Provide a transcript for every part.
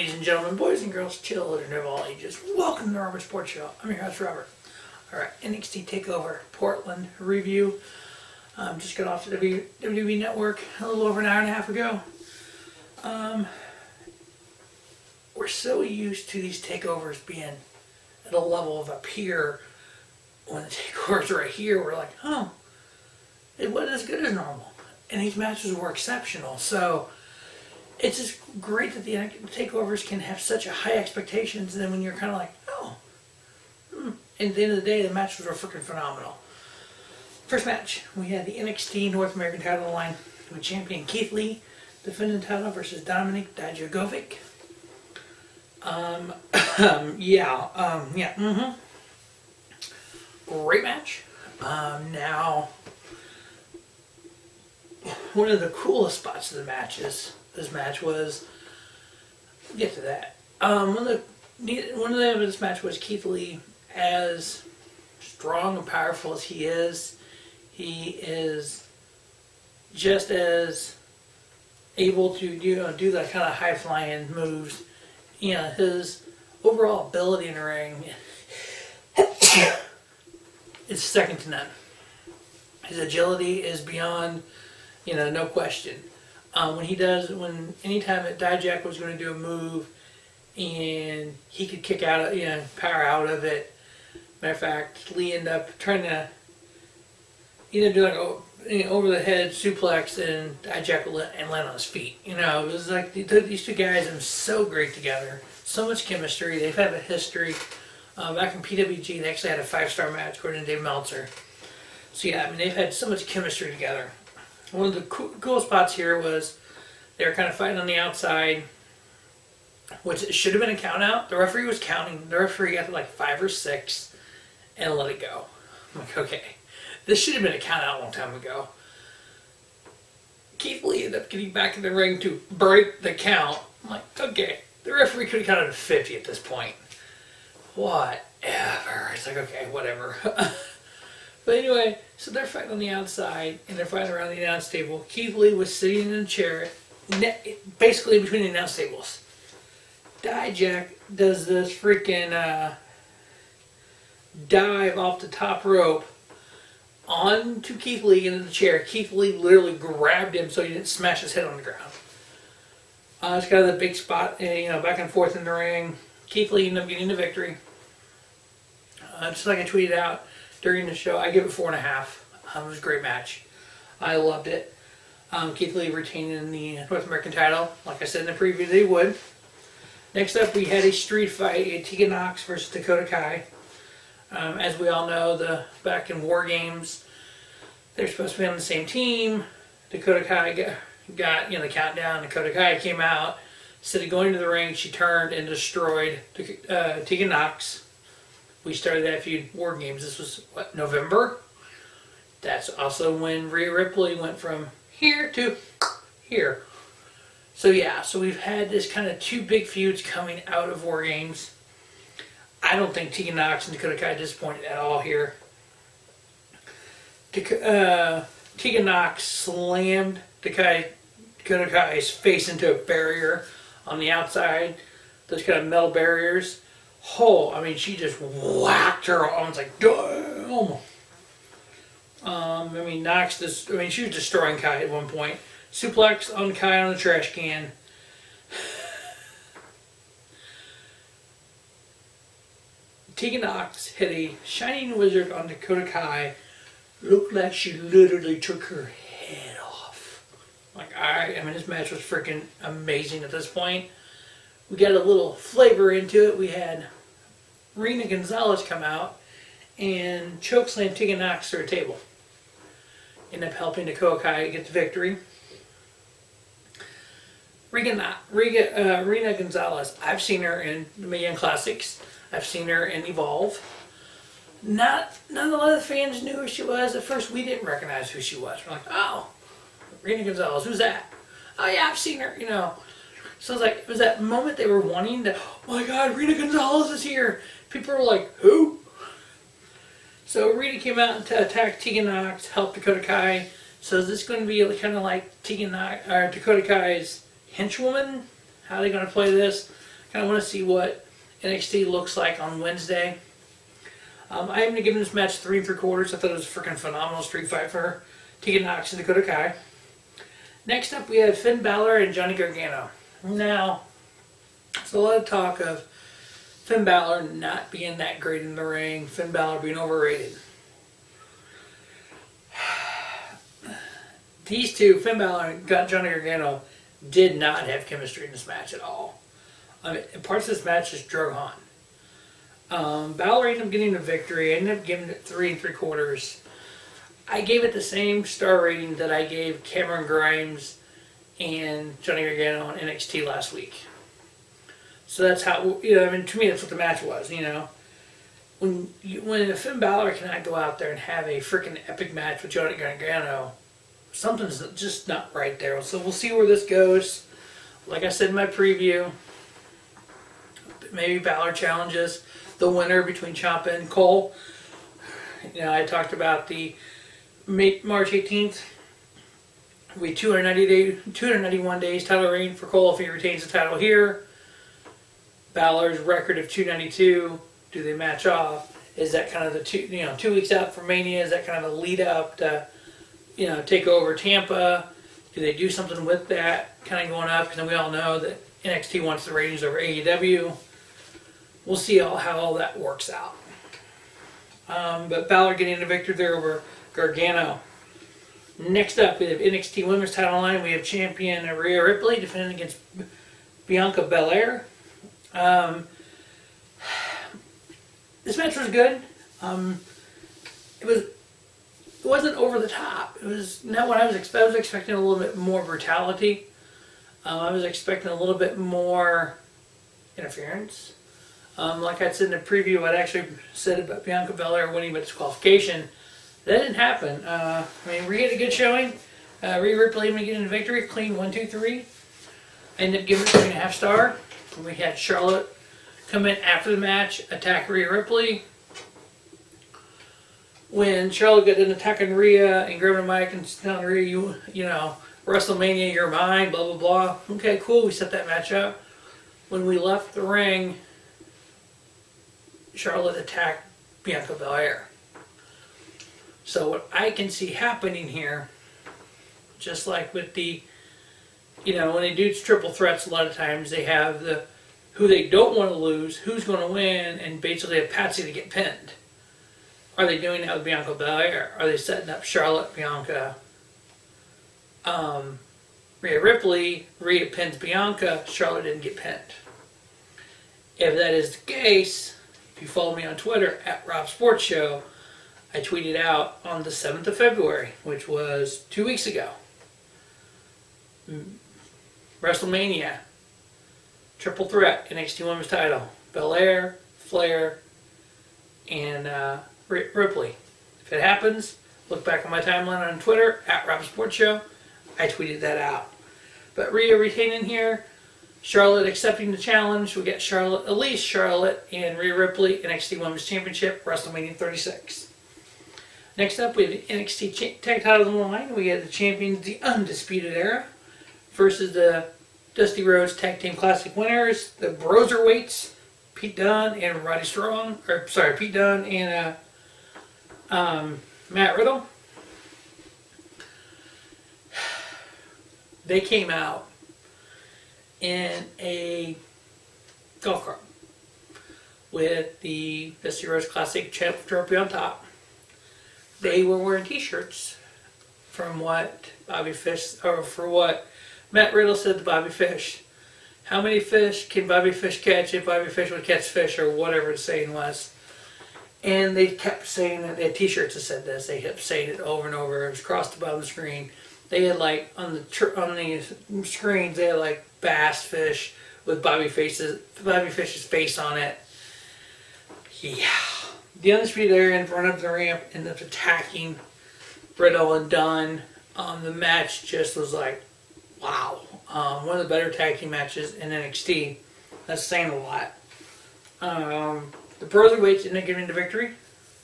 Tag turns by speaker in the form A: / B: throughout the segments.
A: Ladies and gentlemen, boys and girls, children of all ages, welcome to the Robert Sports Show. I'm your host, Robert. Alright, NXT TakeOver Portland review. Just got off the WWE Network a little over an hour and a half ago. We're so used to these takeovers being at a level of a peer. When the takeovers are right here, we're like, oh, it wasn't as good as normal. And these matches were exceptional. So it's just great that the takeovers can have such a high expectations, and then when you're kind of like, oh, and at the end of the day, the matches were freaking phenomenal. First match, we had the NXT North American title on the line with champion Keith Lee defending the title versus Dominik Dijakovic. Great match. Now, one of the coolest spots of this match was, we'll get to that. One of this match was Keith Lee, as strong and powerful as he is just as able to do that kind of high flying moves. His overall ability in the ring is second to none. His agility is beyond, no question. Anytime that Dijak was going to do a move and he could kick out, power out of it. Matter of fact, Lee ended up trying to either do like over the head suplex and Dijak and land on his feet. It was like these two guys are so great together. So much chemistry. They've had a history. Back in PWG, they actually had a 5-star match according to Dave Meltzer. So they've had so much chemistry together. One of the cool spots here was they were kind of fighting on the outside, which it should have been a count out. The referee was counting. The referee got to like 5 or 6 and let it go. I'm like, okay, this should have been a count out a long time ago. Keith Lee ended up getting back in the ring to break the count. I'm like, okay, the referee could have counted to 50 at this point. Whatever. It's like, okay, whatever. But anyway, so they're fighting on the outside, and they're fighting around the announce table. Keith Lee was sitting in a chair, basically between the announce tables. Dijak does this freaking dive off the top rope onto Keith Lee into the chair. Keith Lee literally grabbed him so he didn't smash his head on the ground. It's kind of the big spot, back and forth in the ring. Keith Lee ended up getting the victory. Just like I tweeted out during the show, I give it 4.5. It was a great match. I loved it. Keith Lee retaining the North American title, like I said in the preview they would. Next up, we had a street fight, Tegan Nox versus Dakota Kai. As we all know, back in War Games, they're supposed to be on the same team. Dakota Kai got the countdown. Dakota Kai came out. Instead of going to the ring, she turned and destroyed Tegan Nox. We started that feud War Games. This was, November? That's also when Rhea Ripley went from here to here. So we've had this kind of 2 big feuds coming out of War Games. I don't think Tegan Nox and Dakota Kai disappointed at all here. Tegan Nox slammed Dakota Kai's face into a barrier on the outside. Those kind of metal barriers. She just whacked her. I was like, damn. Nox she was destroying Kai at one point. Suplex on Kai on the trash can. Tegan Nox hit a Shining Wizard on Dakota Kai. Looked like she literally took her head off. This match was freaking amazing at this point. We got a little flavor into it. We had Rhea Gonzalez come out and chokeslam Tegan Nox through a table. Ended up helping Dakota Kai get the victory. Rhea Gonzalez, I've seen her in the Million Classics. I've seen her in Evolve. Not a lot of the fans knew who she was. At first, we didn't recognize who she was. We're like, oh, Rhea Gonzalez, who's that? Oh yeah, I've seen her, So it was that moment they were wanting to, oh my God, Rhea Gonzalez is here. People were like, who? So Rhea came out and attacked Tegan Nox, helped Dakota Kai. So is this going to be kind of like Dakota Kai's henchwoman? How are they going to play this? Kind of want to see what NXT looks like on Wednesday. I haven't given this match 3 3/4. I thought it was a freaking phenomenal street fight for Tegan and Dakota Kai. Next up, we have Finn Balor and Johnny Gargano. Now, there's a lot of talk of Finn Balor not being that great in the ring, Finn Balor being overrated. These two, Finn Balor and Johnny Gargano, did not have chemistry in this match at all. I mean, parts of this match just drug on. Balor ended up getting the victory. I ended up giving it 3 3/4. I gave it the same star rating that I gave Cameron Grimes and Johnny Gargano on NXT last week. So that's how, I mean, to me, that's what the match was, When Finn Balor cannot go out there and have a freaking epic match with Johnny Gargano, something's just not right there. So we'll see where this goes. Like I said in my preview, maybe Balor challenges the winner between Ciampa and Cole. I talked about the March 18th. We 291 days title reign for Cole if he retains the title here. Balor's record of 292. Do they match off? Is that kind of the 2 weeks out from Mania? Is that kind of a lead up to TakeOver Tampa? Do they do something with that kind of going up? Because we all know that NXT wants the ratings over AEW. We'll see how all that works out. But Balor getting the victory there over Gargano. Next up, we have NXT Women's title line. We have champion Rhea Ripley defending against Bianca Belair. This match was good. It wasn't over the top. It was not what I was expecting. I was expecting a little bit more brutality. I was expecting a little bit more interference. Like I said in the preview, I'd actually said about Bianca Belair winning by disqualification. That didn't happen. Rhea had a good showing. Rhea Ripley getting the victory, clean 1, 2, 3. I ended up giving it 3.5 stars. We had Charlotte come in after the match, attack Rhea Ripley. When Charlotte got done attacking Rhea and grabbing the mic and telling Rhea, WrestleMania, you're mine, blah, blah, blah. Okay, cool, we set that match up. When we left the ring, Charlotte attacked Bianca Belair. So what I can see happening here, just like with the, when they do triple threats, a lot of times they have the who they don't want to lose, who's going to win, and basically have Patsy to get pinned. Are they doing that with Bianca Belair? Are they setting up Charlotte, Bianca, Rhea Ripley, Rhea pins Bianca, Charlotte didn't get pinned? If that is the case, if you follow me on Twitter, @RobSportsShow, I tweeted out on the 7th of February, which was 2 weeks ago. WrestleMania, triple threat, NXT Women's title. Belair, Flair, and Ripley. If it happens, look back on my timeline on Twitter, @RobSportsShow. I tweeted that out. But Rhea retaining here. Charlotte accepting the challenge. We got Charlotte and Rhea Ripley, NXT Women's Championship, WrestleMania 36. Next up, we have the NXT Tag Titles on the line. We have the champions, the Undisputed Era, versus the Dusty Rhodes Tag Team Classic winners, the Broserweights, Pete Dunne and Pete Dunne and Matt Riddle. They came out in a golf cart with the Dusty Rhodes Classic trophy on top. They were wearing t-shirts from what Matt Riddle said to Bobby Fish. How many fish can Bobby Fish catch if Bobby Fish would catch fish, or whatever the saying was? And they kept saying that. They had t-shirts that said this. They kept saying it over and over. It was across the bottom of the screen. They had on the screens, they had bass fish with Bobby Fish's face on it. Yeah. The Undisputed Era in front of the ramp ended up attacking Riddle and Dunne. The match just was wow. One of the better tag team matches in NXT. That's saying a lot. The Broserweights ended up getting the victory,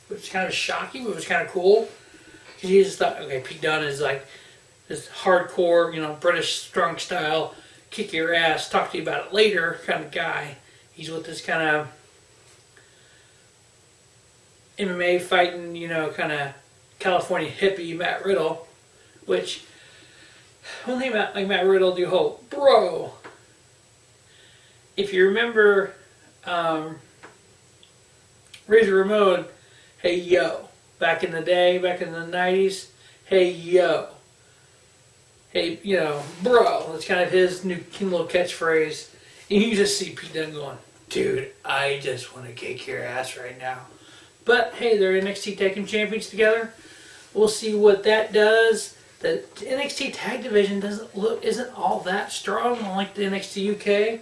A: which was kind of shocking, but it was kind of cool. Because you just thought, okay, Pete Dunne is this hardcore, British strong style kick your ass, talk to you about it later kind of guy. He's with this kind of MMA fighting, kind of California hippie Matt Riddle, which one thing about Matt Riddle, do hope, bro. If you remember, Razor Ramon, hey yo, back in the day, back in the 90s, hey yo, hey bro. That's kind of his new little catchphrase. And you just see Pete Dunne going, dude, I just want to kick your ass right now. But hey, they're NXT Tag Team Champions together. We'll see what that does. The NXT Tag Division isn't all that strong, like the NXT UK.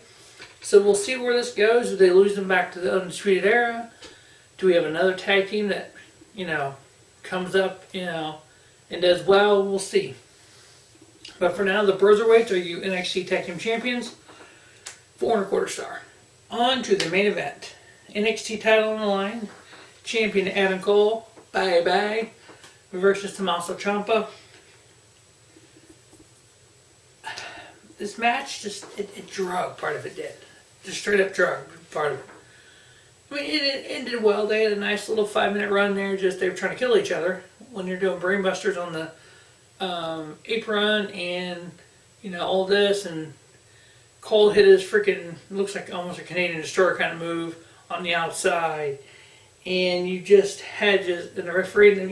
A: So we'll see where this goes. Do they lose them back to the Undisputed Era? Do we have another tag team that, comes up, and does well? We'll see. But for now, the Broserweights are you NXT Tag Team Champions. 4.25 star. On to the main event. NXT title on the line. Champion Adam Cole, bye-bye, versus Tommoso Ciampa. This match it drug, part of it did. Just straight up drug, part of it. I mean, it ended well. They had a nice little 5-minute run there. They were trying to kill each other when you're doing brainbusters on the apron and, all this. And Cole hit his freaking, looks like almost a Canadian Destroyer kind of move on the outside. And you just had and the referee, at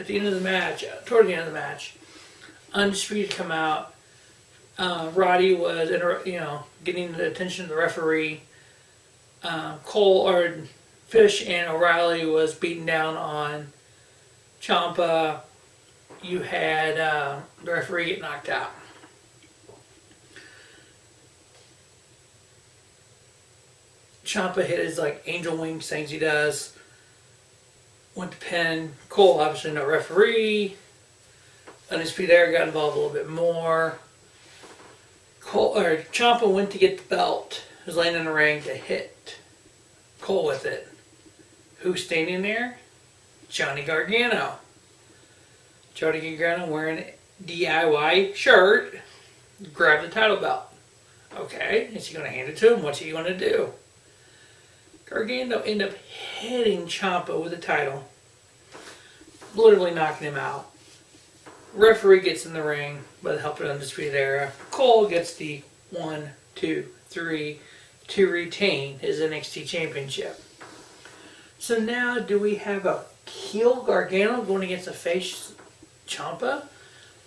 A: the end of the match, toward the end of the match, Undisputed come out. Roddy was, getting the attention of the referee. Fish and O'Reilly was beating down on Ciampa. You had the referee get knocked out. Ciampa hit his angel wings things he does. Went to pin. Cole, obviously no referee. Undisputed Era got involved a little bit more. Ciampa went to get the belt. He was laying in the ring to hit Cole with it. Who's standing there? Johnny Gargano. Johnny Gargano wearing a DIY shirt. Grab the title belt. Okay, is he going to hand it to him? What's he going to do? Gargano ended up hitting Ciampa with the title, literally knocking him out. Referee gets in the ring by the help of the Undisputed Era. Cole gets the 1, 2, 3 to retain his NXT Championship. So now, do we have a heel Gargano going against a face Ciampa?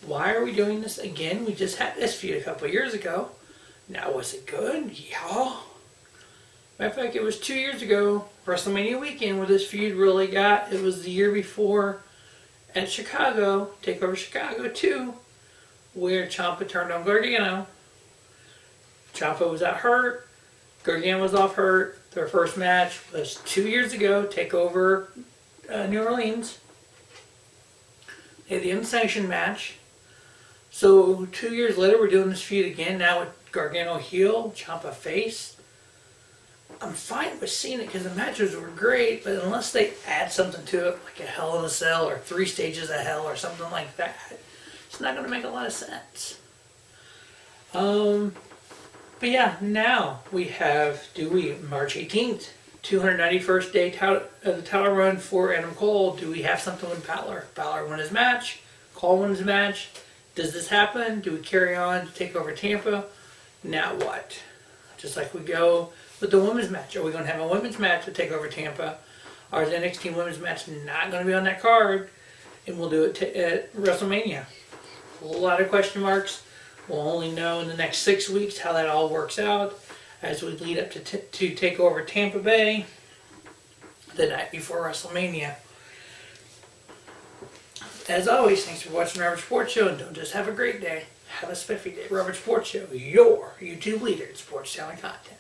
A: Why are we doing this again? We just had this feud a couple years ago. Now, was it good? Yeah. Matter of fact, it was 2 years ago, WrestleMania weekend, where this feud really got. It was the year before at Chicago, TakeOver Chicago 2, where Ciampa turned on Gargano. Ciampa was out hurt. Gargano was off hurt. Their first match was 2 years ago, TakeOver New Orleans. They had the unsanctioned match. So 2 years later, we're doing this feud again, now with Gargano heel, Ciampa face. I'm fine with seeing it because the matches were great, but unless they add something to it, like a Hell in a Cell or 3 Stages of Hell or something like that, it's not going to make a lot of sense. But yeah, now we have March 18th, 291st day of the title run for Adam Cole. Do we have something with Balor? Balor won his match. Cole won his match. Does this happen? Do we carry on to take over Tampa? Now what? Just like we go with the women's match. Are we going to have a women's match to take over Tampa? Or is the NXT women's match not going to be on that card? And we'll do it at WrestleMania. A lot of question marks. We'll only know in the next 6 weeks how that all works out as we lead up to take over Tampa Bay the night before WrestleMania. As always, thanks for watching Robert Sports Show, and don't just have a great day. Have a spiffy day. Robert Sports Show, your YouTube leader in sports talent content.